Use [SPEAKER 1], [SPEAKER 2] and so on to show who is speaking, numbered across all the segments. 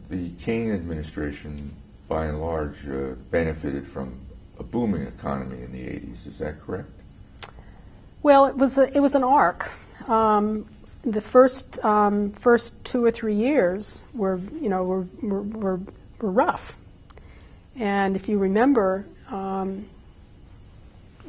[SPEAKER 1] the Kean administration, by and large, benefited from a booming economy in the 80s. Is that correct?
[SPEAKER 2] Well, it was an arc. The first 2 or 3 years were rough, and if you remember,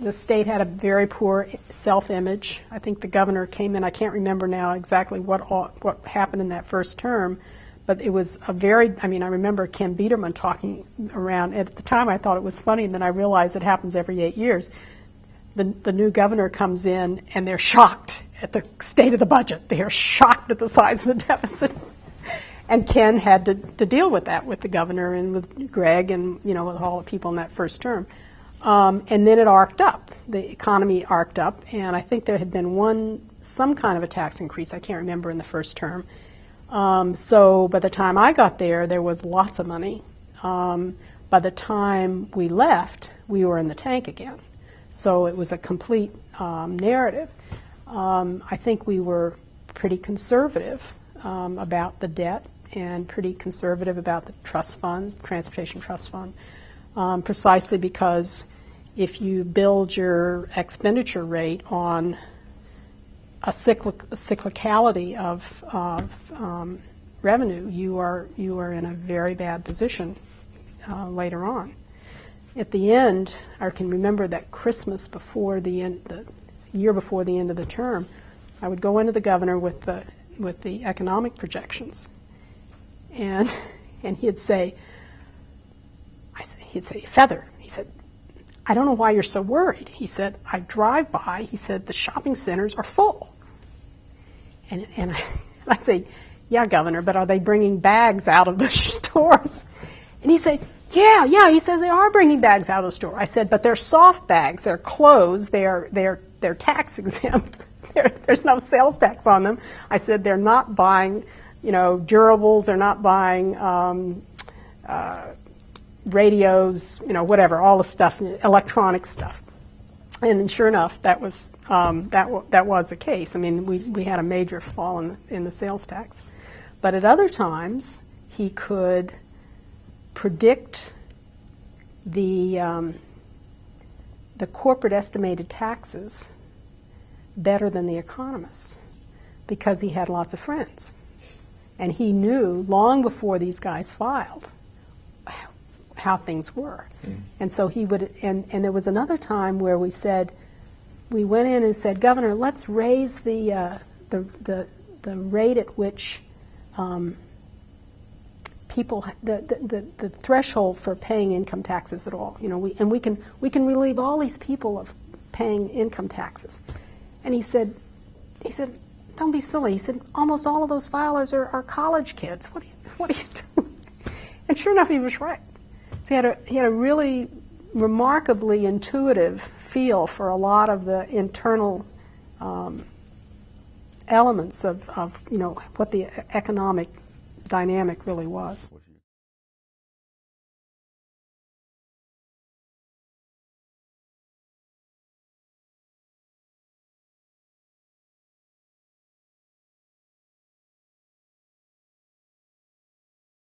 [SPEAKER 2] the state had a very poor self-image. I think the governor came in. I can't remember now exactly what happened in that first term, but it was a very. I mean, I remember Ken Biederman talking around. At the time, I thought it was funny, and then I realized it happens every 8 years. The new governor comes in, and they're shocked at the state of the budget. They are shocked at the size of the deficit. And Ken had to deal with that with the governor and with Greg and, with all the people in that first term. And then it arced up. The economy arced up, and I think there had been some kind of a tax increase. I can't remember in the first term. So by the time I got there was lots of money. By the time we left, we were in the tank again. So it was a complete narrative. I think we were pretty conservative about the debt and pretty conservative about the trust fund, transportation trust fund, precisely because if you build your expenditure rate on a cyclicality of revenue, you are in a very bad position later on. At the end, I can remember that Christmas before the year before the end of the term, I would go into the governor with the economic projections, and he'd say, Feather, he said, I don't know why you're so worried. He said, I drive by, he said, the shopping centers are full. And I'd say, yeah, Governor, but are they bringing bags out of the stores? And he'd say, yeah, he says they are bringing bags out of the store. I said, but they're soft bags, they're closed, they're tax exempt. There's no sales tax on them. I said they're not buying, durables, they're not buying radios, whatever, all the stuff, electronic stuff. And sure enough, that was the case. I mean, we had a major fall in the sales tax. But at other times, he could predict the corporate estimated taxes better than the economists because he had lots of friends. And he knew long before these guys filed how things were. And so he would, and there was another time where we went in and said, Governor, let's raise the rate at which people, the threshold for paying income taxes at all. We can relieve all these people of paying income taxes. And he said, don't be silly. He said, almost all of those filers are college kids. What are you doing? And sure enough, he was right. So he had a really remarkably intuitive feel for a lot of the internal elements of what the economic dynamic really was.